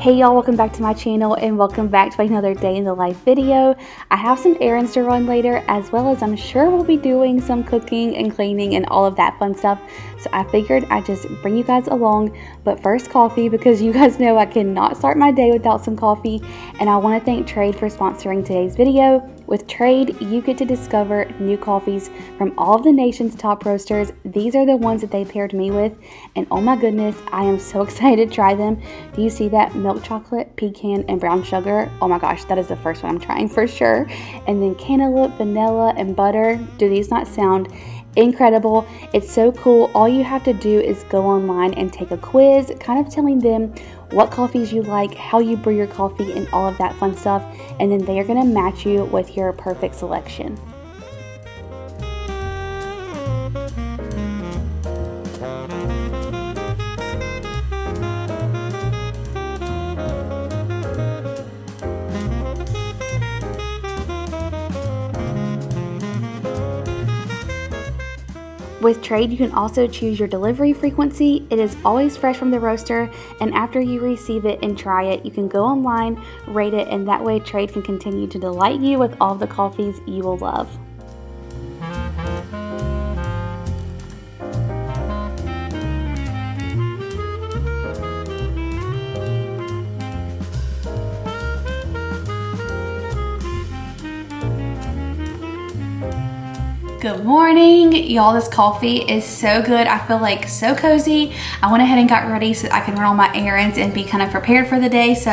Hey y'all, welcome back to my channel and welcome back to another day in the life video. I have some errands to run later, as well as I'm sure we'll be doing some cooking and cleaning and all of that fun stuff. So I figured I'd just bring you guys along. But first, coffee, because you guys know I cannot start my day without some coffee. And I want to thank Trade for sponsoring today's video. With Trade, you get to discover new coffees from all of the nation's top roasters. These are the ones that they paired me with, and oh my goodness, I am so excited to try them. Do you see that? Milk chocolate, pecan, and brown sugar. Oh my gosh, that is the first one I'm trying for sure. And then cantaloupe, vanilla, and butter. Do these not sound incredible? It's so cool. All you have to do is go online and take a quiz, kind of telling them what coffees you like, how you brew your coffee, and all of that fun stuff, and then they are going to match you with your perfect selection. With Trade, you can also choose your delivery frequency. It is always fresh from the roaster, and after you receive it and try it, you can go online, rate it, and that way Trade can continue to delight you with all the coffees you will love. Good morning, y'all. This coffee is so good. I feel like so cozy. I went ahead and got ready so I can run all my errands and be kind of prepared for the day. So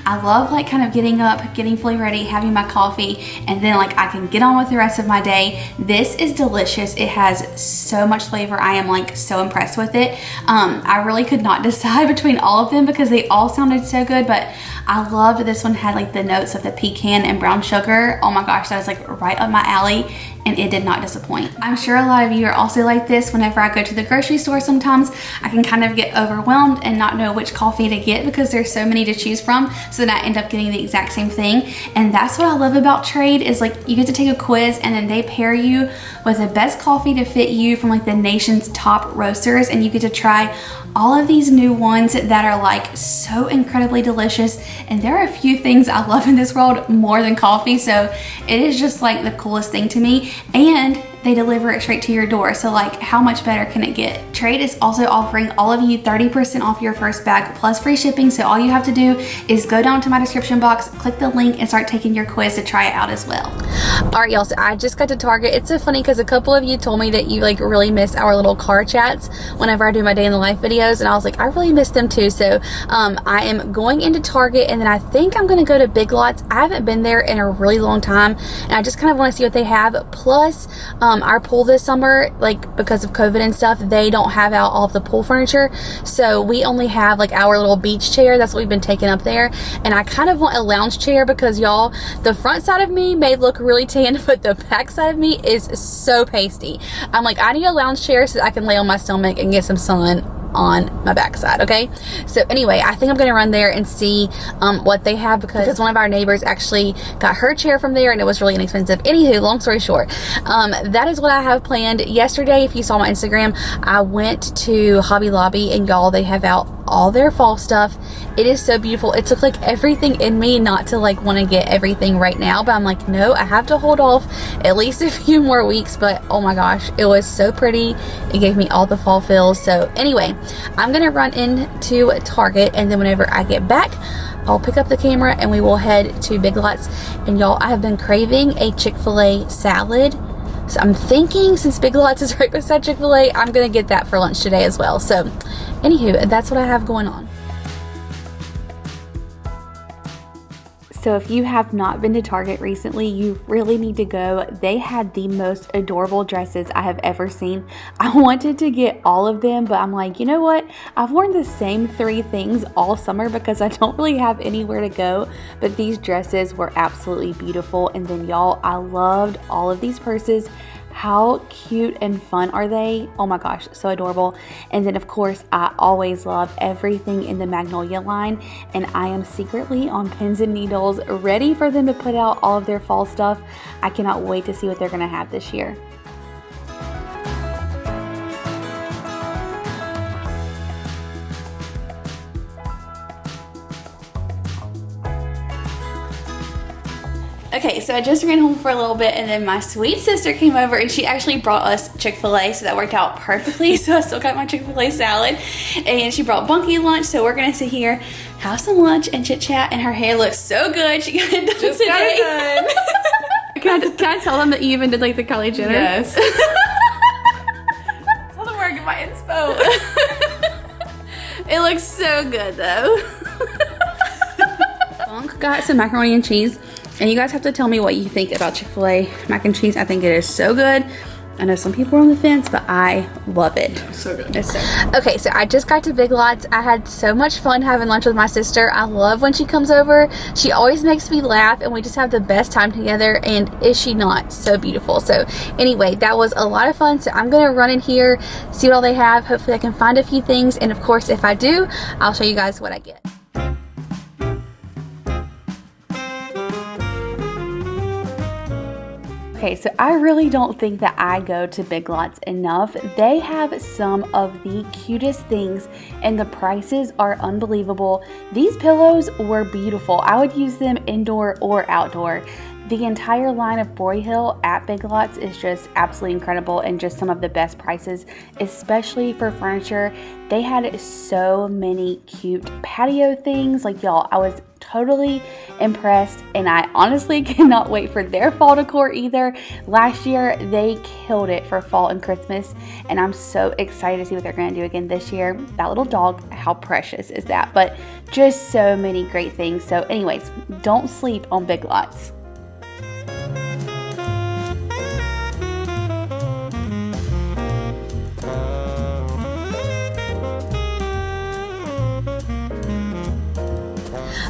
I love like kind of getting up, getting fully ready, having my coffee, and then like I can get on with the rest of my day. This is delicious. It has so much flavor. I am like so impressed with it. I really could not decide between all of them because they all sounded so good, but I loved this one. Had like the notes of the pecan and brown sugar. Oh my gosh, that was like right up my alley, and it did not disappoint. I'm sure a lot of you are also like this. Whenever I go to the grocery store, sometimes I can kind of get overwhelmed and not know which coffee to get because there's so many to choose from, so then I end up getting the exact same thing. And that's what I love about Trade, is like you get to take a quiz and then they pair you with the best coffee to fit you from like the nation's top roasters, and you get to try all of these new ones that are like so incredibly delicious. And there are a few things I love in this world more than coffee, so it is just like the coolest thing to me. And they deliver it straight to your door, so like how much better can it get? Trade is also offering all of you 30% off your first bag plus free shipping, so all you have to do is go down to my description box, click the link, and start taking your quiz to try it out as well. Alright y'all, so I just got to Target. It's so funny because a couple of you told me that you like really miss our little car chats whenever I do my day in the life videos, and I was like, I really miss them too. So I am going into Target, and then I think I'm gonna go to Big Lots. I haven't been there in a really long time, and I just kind of want to see what they have. Plus our pool this summer, like because of COVID and stuff, they don't have out all of the pool furniture, so we only have like our little beach chair. That's what we've been taking up there, and I kind of want a lounge chair because y'all, the front side of me may look really tan, but the back side of me is so pasty. I'm like, I need a lounge chair so that I can lay on my stomach and get some sun on my backside. Okay, so anyway, I think I'm gonna run there and see what they have, because one of our neighbors actually got her chair from there and it was really inexpensive. Anywho, long story short, that is what I have planned. Yesterday, if you saw my Instagram, I went to Hobby Lobby, and y'all, they have out all their fall stuff. It is so beautiful. It took like everything in me not to like want to get everything right now, but I'm like, no, I have to hold off at least a few more weeks. But oh my gosh, it was so pretty. It gave me all the fall feels. So anyway, I'm gonna run into Target, and then whenever I get back, I'll pick up the camera and we will head to Big Lots. And y'all, I have been craving a Chick-fil-A salad, so I'm thinking since Big Lots is right beside Chick-fil-A, I'm gonna get that for lunch today as well. So anywho, that's what I have going on. So if you have not been to Target recently, you really need to go. They had the most adorable dresses I have ever seen. I wanted to get all of them, but I'm like, you know what? I've worn the same 3 things all summer because I don't really have anywhere to go. But these dresses were absolutely beautiful. And then y'all, I loved all of these purses. How cute and fun are they? Oh my gosh, so adorable. And then of course, I always love everything in the Magnolia line, and I am secretly on pins and needles ready for them to put out all of their fall stuff. I cannot wait to see what they're gonna have this year. Okay, so I just ran home for a little bit and then my sweet sister came over and she actually brought us Chick-fil-A, so that worked out perfectly. So I still got my Chick-fil-A salad and she brought Bunky lunch, so we're gonna sit here, have some lunch and chit chat, and her hair looks so good. She got it done Just today. got it done. Can I tell them that you even did like the Kylie Jenner? Yes. Tell them where I get my inspo. It looks so good though. Bunk got some macaroni and cheese. And you guys have to tell me what you think about Chick-fil-A mac and cheese. I think it is so good. I know some people are on the fence, but I love it. It's so good. It's so good. Okay, so I just got to Big Lots. I had so much fun having lunch with my sister. I love when she comes over. She always makes me laugh, and we just have the best time together. And is she not so beautiful? So anyway, that was a lot of fun. So I'm going to run in here, see what all they have. Hopefully I can find a few things. And of course, if I do, I'll show you guys what I get. Okay, so I really don't think that I go to Big Lots enough. They have some of the cutest things and the prices are unbelievable. These pillows were beautiful. I would use them indoor or outdoor. The entire line of Broyhill at Big Lots is just absolutely incredible and just some of the best prices, especially for furniture. They had so many cute patio things. Like, y'all, I was totally impressed, and I honestly cannot wait for their fall decor either. Last year, they killed it for fall and Christmas, and I'm so excited to see what they're going to do again this year. That little dog, how precious is that? But just so many great things. So anyways, don't sleep on Big Lots.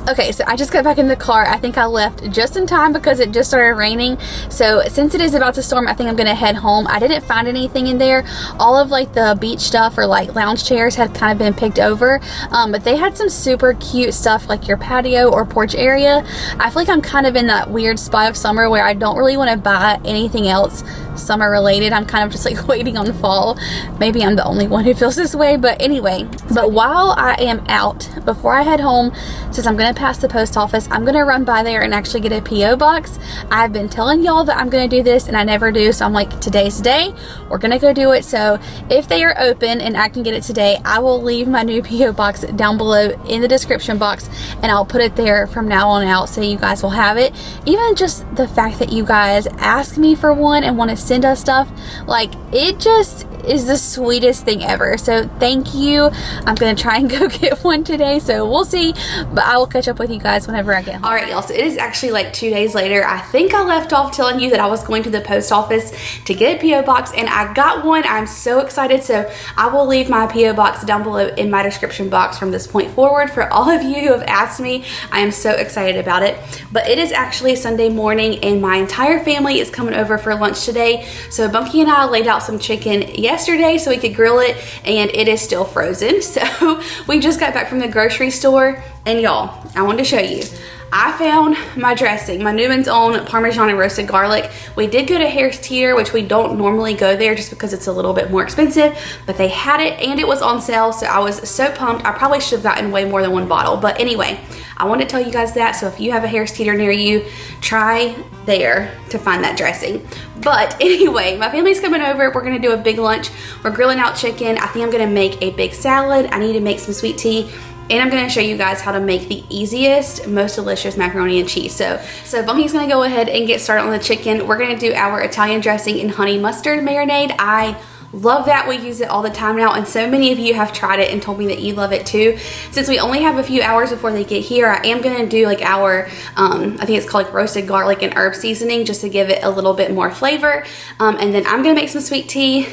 Okay, so I just got back in the car. I think I left just in time because it just started raining. So since it is about to storm, I think I'm gonna head home. I didn't find anything in there. All of like the beach stuff or like lounge chairs had kind of been picked over, but they had some super cute stuff like your patio or porch area. I feel like I'm kind of in that weird spot of summer where I don't really want to buy anything else summer related. I'm kind of just like waiting on fall. Maybe I'm the only one who feels this way, but anyway. But while I am out, before I head home, since I'm gonna pass the post office, I'm gonna run by there and actually get a P.O. box. I've been telling y'all that I'm gonna do this and I never do, so I'm like, today's the day, we're gonna go do it. So if they are open and I can get it today, I will leave my new P.O. box down below in the description box and I'll put it there from now on out so you guys will have it. Even just the fact that you guys ask me for one and want to send us stuff, like, it just is the sweetest thing ever. So thank you. I'm gonna try and go get one today, so we'll see, but I will catch up with you guys whenever I get home. All right, y'all, so it is actually like 2 days later. I think I left off telling you that I was going to the post office to get a P.O. box, and I got one. I'm so excited. So I will leave my P.O. box down below in my description box from this point forward for all of you who have asked me. I am so excited about it. But it is actually Sunday morning and my entire family is coming over for lunch today. So Bunky and I laid out some chicken yesterday so we could grill it, and it is still frozen. So we just got back from the grocery store, and y'all, I wanted to show you. I found my dressing, my Newman's Own Parmesan and roasted garlic. We did go to Harris Teeter, which we don't normally go there just because it's a little bit more expensive, but they had it and it was on sale, so I was so pumped. I probably should have gotten way more than one bottle, but anyway, I wanted to tell you guys that. So if you have a Harris Teeter near you, try there to find that dressing. But anyway, my family's coming over. We're gonna do a big lunch. We're grilling out chicken. I think I'm gonna make a big salad. I need to make some sweet tea. And I'm gonna show you guys how to make the easiest, most delicious macaroni and cheese. So Bunky's gonna go ahead and get started on the chicken. We're gonna do our Italian dressing and honey mustard marinade. I love that. We use it all the time now, and so many of you have tried it and told me that you love it too. Since we only have a few hours before they get here, I am gonna do like our, I think it's called like roasted garlic and herb seasoning, just to give it a little bit more flavor. And then I'm gonna make some sweet tea,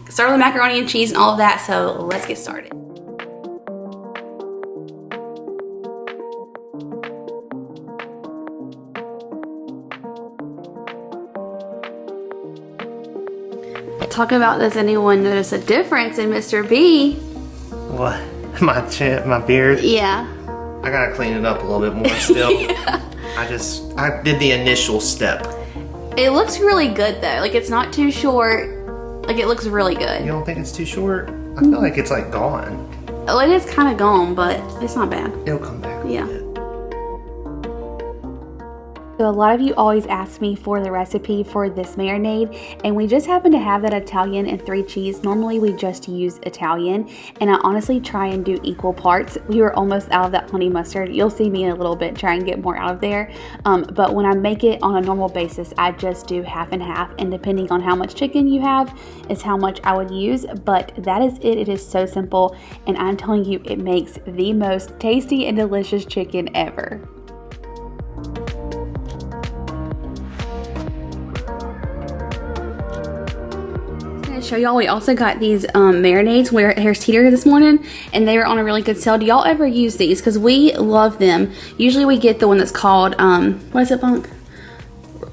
start with the macaroni and cheese and all of that. So let's get started. Talk about, does anyone notice a difference in Mr. B? What? My chin, my beard? Yeah. I gotta clean it up a little bit more still. Yeah. I did the initial step. It looks really good though. Like, it's not too short. Like, it looks really good. You don't think it's too short? I feel like it's like gone. Oh, it is kind of gone, but it's not bad. It'll come back. Yeah. So a lot of you always ask me for the recipe for this marinade, and we just happen to have that Italian and 3 cheese. Normally we just use Italian, and I honestly try and do equal parts. We were almost out of that honey mustard. You'll see me in a little bit try and get more out of there. But when I make it on a normal basis, I just do half and half, and depending on how much chicken you have is how much I would use. But that is it. It is so simple, and I'm telling you, it makes the most tasty and delicious chicken ever. Show y'all, we also got these marinades. We were at Harris Teeter this morning, and they were on a really good sale. Do y'all ever use these? Because we love them. Usually we get the one that's called what is it, Bunk?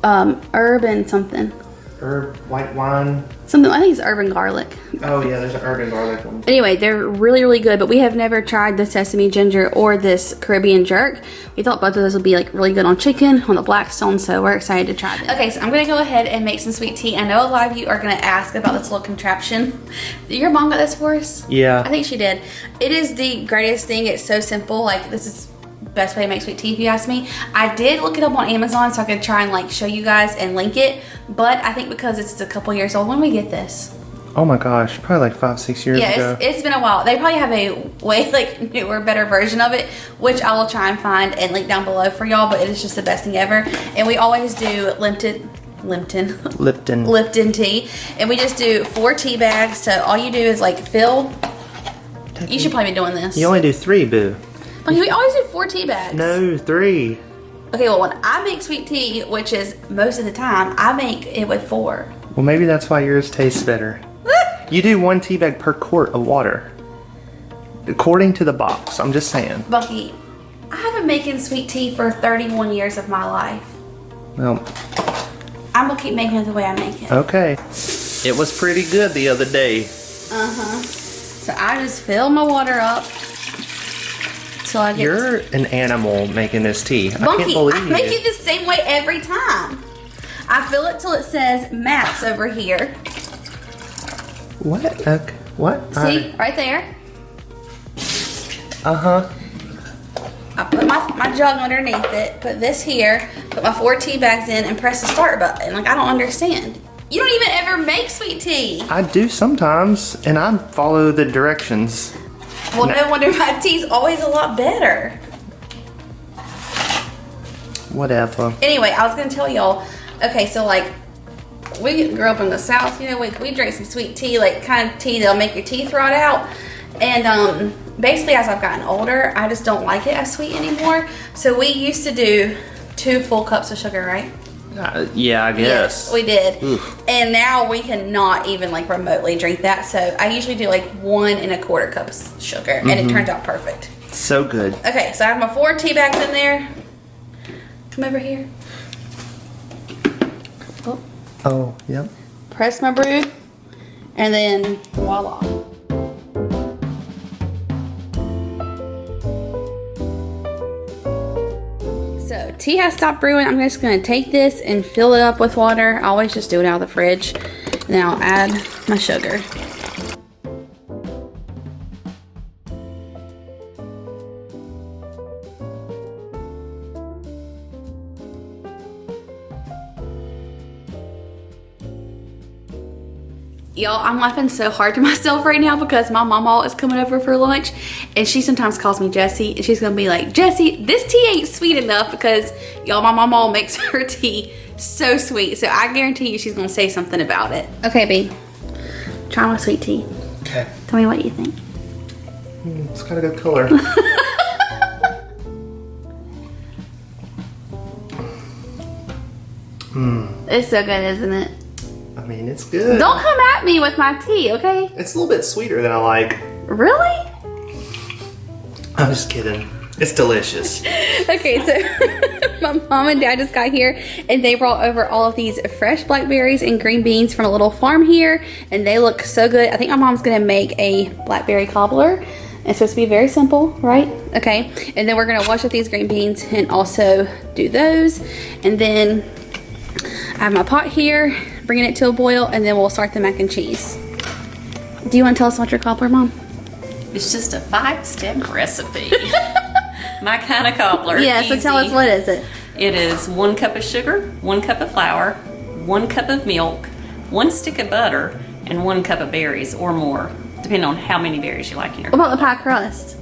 Herb and something. Herb, white wine. Something, I think it's herb and garlic. Oh yeah, there's an herb and garlic one. Anyway, they're really, really good, but we have never tried the sesame ginger or this Caribbean jerk. We thought both of those would be like really good on chicken, on the Blackstone, so we're excited to try them. Okay, so I'm gonna go ahead and make some sweet tea. I know a lot of you are gonna ask about this little contraption. Your mom got this for us? Yeah. I think she did. It is the greatest thing. It's so simple. Like, this is best way to make sweet tea if you ask me. I did look it up on Amazon so I could try and like show you guys and link it, but I think because it's a couple years old when we get this. Oh my gosh, probably like 5-6 years ago. Yeah, it's been a while. They probably have a way like newer, better version of it, which I will try and find and link down below for y'all, but it is just the best thing ever. And we always do Lipton tea, and we just do 4 tea bags. So all you do is like fill. You should probably be doing this. You only do 3, boo. Like, we always do 4 tea bags. No, 3. Okay, well, when I make sweet tea, which is most of the time, I make it with 4. Well, maybe that's why yours tastes better. You do 1 tea bag per quart of water. According to the box, I'm just saying. Bucky, I have been making sweet tea for 31 years of my life. Well, I'm gonna keep making it the way I make it. okay. It was pretty good the other day. So I just fill my water up till I get. You're an animal making this tea. I Bunky, can't believe I make it the same way every time. I fill it till it says max over here. What? Okay. What? See, right there. Uh-huh. I put my jug underneath it, put this here, put my 4 tea bags in, and press the start button. Like, I don't understand. You don't even ever make sweet tea. I do sometimes, and I follow the directions. Well, no wonder my tea's always a lot better. Whatever. Anyway, I was gonna tell y'all, okay, so like, we grew up in the South, you know, we drink some sweet tea, like kind of tea that'll make your teeth rot out. And basically as I've gotten older, I just don't like it as sweet anymore. So we used to do 2 full cups of sugar, right? Yeah, I guess. Yes, we did. Oof. And now we cannot even like remotely drink that. So I usually do like 1 1/4 cups sugar, and it turns out perfect. So good. Okay, so I have my 4 tea bags in there. Come over here. Oh. Oh, yep. Press my brew, and then voila. So tea has stopped brewing. I'm just gonna take this and fill it up with water. I always just do it out of the fridge. And then I'll add my sugar. Y'all, I'm laughing so hard to myself right now because my mama is coming over for lunch, and she sometimes calls me Jessie, and she's gonna be like, Jessie, this tea ain't sweet enough, because y'all, my mama makes her tea so sweet. So I guarantee you she's gonna say something about it. Okay, B, try my sweet tea. Okay. Tell me what you think. It's got a good color. It's so good, isn't it? I mean, it's good. Don't come at me with my tea, okay? It's a little bit sweeter than I like. Really? I'm just kidding. It's delicious. Okay, so my mom and dad just got here, and they brought over all of these fresh blackberries and green beans from a little farm here, and they look so good. I think my mom's gonna make a blackberry cobbler. It's supposed to be very simple, right? Okay, and then we're gonna wash up these green beans and also do those. And then I have my pot here, bringing it to a boil, and then we'll start the mac and cheese. Do you want to tell us about your cobbler, Mom? It's just a 5-step recipe. My kind of cobbler. Yeah, so tell us, what is it? It is 1 cup of sugar, 1 cup of flour, 1 cup of milk, 1 stick of butter, and 1 cup of berries or more, depending on how many berries you like in your What about the cobbler. pie crust?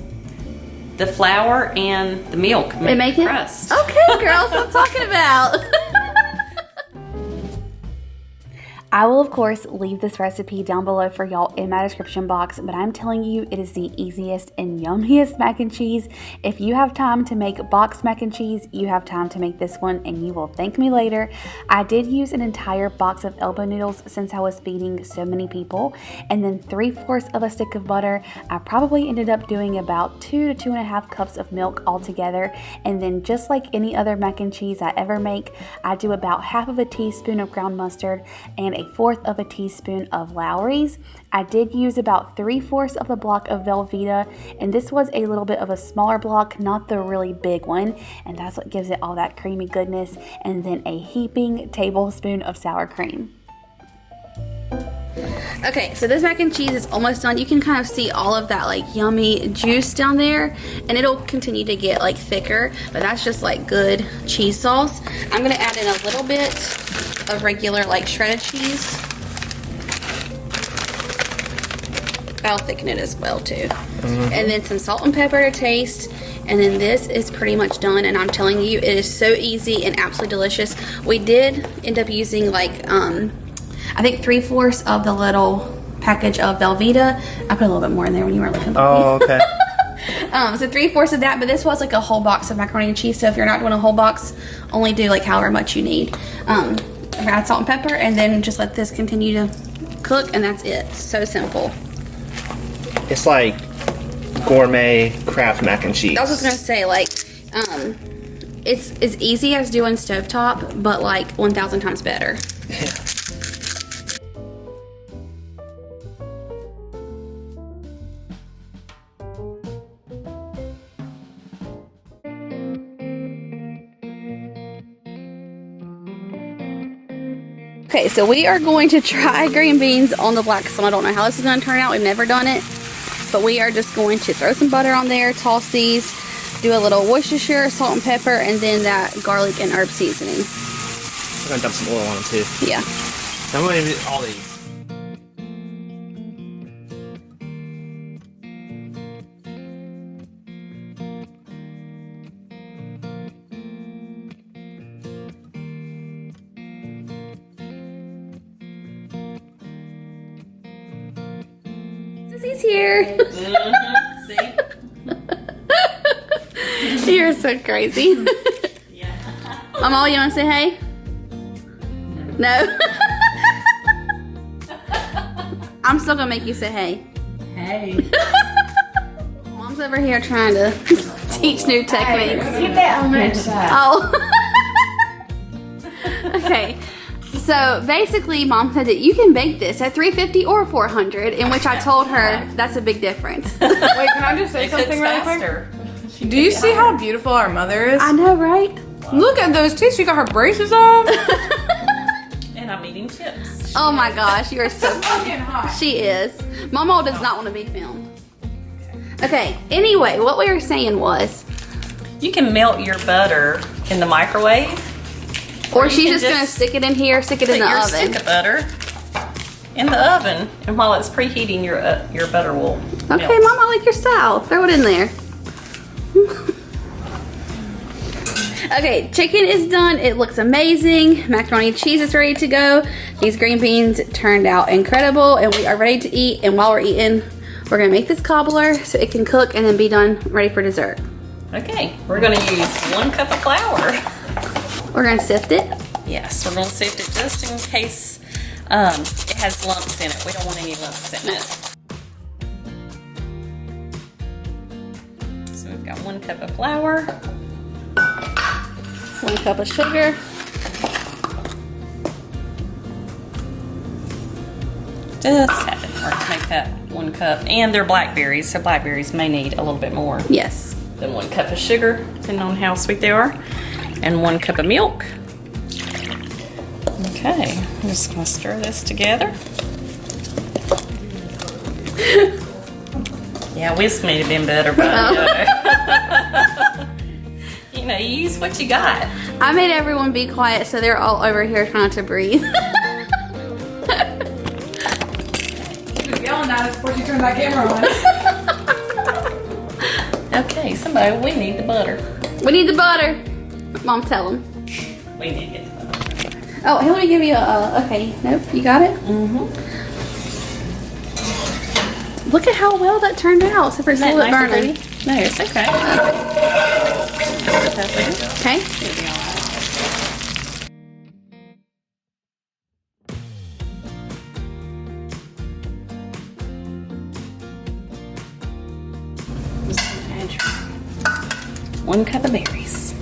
The flour and the milk make the crust. Okay, girls, what I'm talking about. I will, of course, leave this recipe down below for y'all in my description box, but I'm telling you, it is the easiest and yummiest mac and cheese. If you have time to make boxed mac and cheese, you have time to make this one, and you will thank me later. I did use an entire box of elbow noodles since I was feeding so many people, and then 3/4 of a stick of butter. I probably ended up doing about 2 to 2.5 cups of milk altogether, and then just like any other mac and cheese I ever make, I do about 1/2 teaspoon of ground mustard and 1/4 teaspoon of Lowry's. I did use about 3/4 of the block of Velveta, and this was a little bit of a smaller block, not the really big one, and that's what gives it all that creamy goodness, and then a heaping tablespoon of sour cream. Okay, so this mac and cheese is almost done. You can kind of see all of that like yummy juice down there, and it'll continue to get like thicker, but that's just like good cheese sauce. I'm gonna add in a little bit of regular like shredded cheese. That'll thicken it as well too. And then some salt and pepper to taste. And then this is pretty much done, and I'm telling you, it is so easy and absolutely delicious. We did end up using like I think 3/4 of the little package of Velveta. I put a little bit more in there when you weren't looking. Oh, okay. So 3/4 of that, but this was like a whole box of macaroni and cheese. So if you're not doing a whole box, only do like however much you need. Add salt and pepper, and then just let this continue to cook, and that's it. So simple. It's like gourmet craft mac and cheese. I was just gonna say, like, it's as easy as doing stovetop, but like 1,000 times better. Yeah. Okay, so we are going to try green beans on the black sun. I don't know how this is going to turn out. We've never done it. But we are just going to throw some butter on there, toss these, do a little Worcestershire, salt and pepper, and then that garlic and herb seasoning. I'm going to dump some oil on them too. Yeah. I'm going to do all these. He's here. See? You're so crazy. Yeah. Mama, you want to say hey? No? I'm still going to make you say hey. Hey. Mom's over here trying to teach new techniques. Get that on that side. Oh. Okay. So basically, Mom said that you can bake this at 350 or 400, in which I told her that's a big difference. Wait, can I just say It cooks something really quick? faster. Do you see how beautiful our mother is? I know, right? Look at those teeth. She got her braces on. And I'm eating chips. Oh my gosh, you are so Fucking hot. She is. Mama does not want to be filmed. Okay, anyway, what we were saying was, You can melt your butter in the microwave. or you she's can just going to just stick it in here, stick it Put in the your oven. stick of butter in the oven, and while it's preheating, your butter will Okay, melt. Mom, I like your style. Throw it in there. Okay, chicken is done. It looks amazing. Macaroni and cheese is ready to go. These green beans turned out incredible, and we are ready to eat. And while we're eating, we're gonna make this cobbler so it can cook and then be done, ready for dessert. Okay, we're going to use 1 cup of flour. We're gonna sift it. Yes, we're going to sift it just in case it has lumps in it. We don't want any lumps in it. So we've got 1 cup of flour. 1 cup of sugar. Just have it or make that 1 cup. And they're blackberries, so blackberries may need a little bit more Yes. than 1 cup of sugar, depending on how sweet they are. And 1 cup of milk. Okay, I'm just gonna stir this together. Yeah, whisk may have been better, but You know, you use what you got. I made everyone be quiet, so they're all over here trying not to breathe. She was yelling at us before she turned that camera on. Okay, somebody, we need the butter. We need the butter. Mom, tell them. We need to get the butter. Oh, hey, let me give you a, okay, nope, you got it? Mm-hmm. Look at how well that turned out, except for it's a Isn't little that bit nice and burning. pretty? No, it's okay. Okay. It'll be all right. Just add your 1 cup of berries.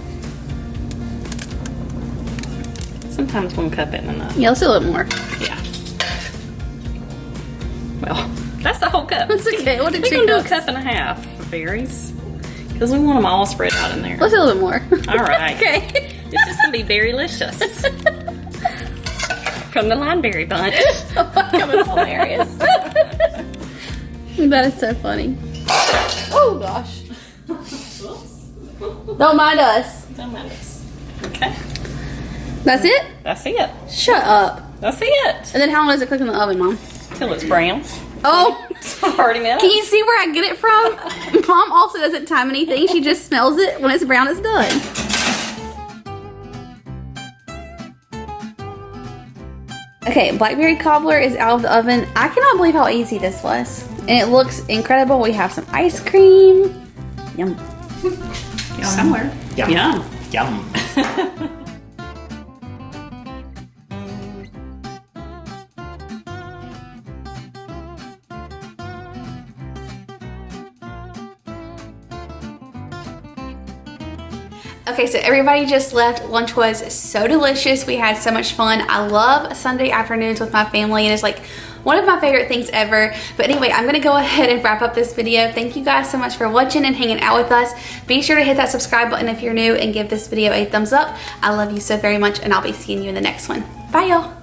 Sometimes 1 cup isn't enough. Yeah, let's do a little more. Yeah. Well, that's the whole cup. That's okay, we'll do We're 2 gonna do a cups. cup and a half of berries because we want them all spread out in there. Let's do a little more. All right. Okay. It's just gonna be berry-licious. From the lineberry bunch. That was hilarious. That is so funny. Oh gosh. Don't mind us. Don't mind us. Okay. That's it? That's it. Shut up. That's it. And then how long does it cook in the oven, Mom? Till it's brown. Oh, 30 minutes. can you see where I get it from? Mom also doesn't time anything. She just smells it. When it's brown, it's done. Okay, Blackberry Cobbler is out of the oven. I cannot believe how easy this was. And it looks incredible. We have some ice cream. Yum. Somewhere. Yum. Yum. Yum. Okay, so everybody just left. Lunch was so delicious. We had so much fun. I love Sunday afternoons with my family. It is like one of my favorite things ever. But anyway, I'm gonna go ahead and wrap up this video. Thank you guys so much for watching and hanging out with us. Be sure to hit that subscribe button if you're new and give this video a thumbs up. I love you so very much, and I'll be seeing you in the next one. Bye, y'all.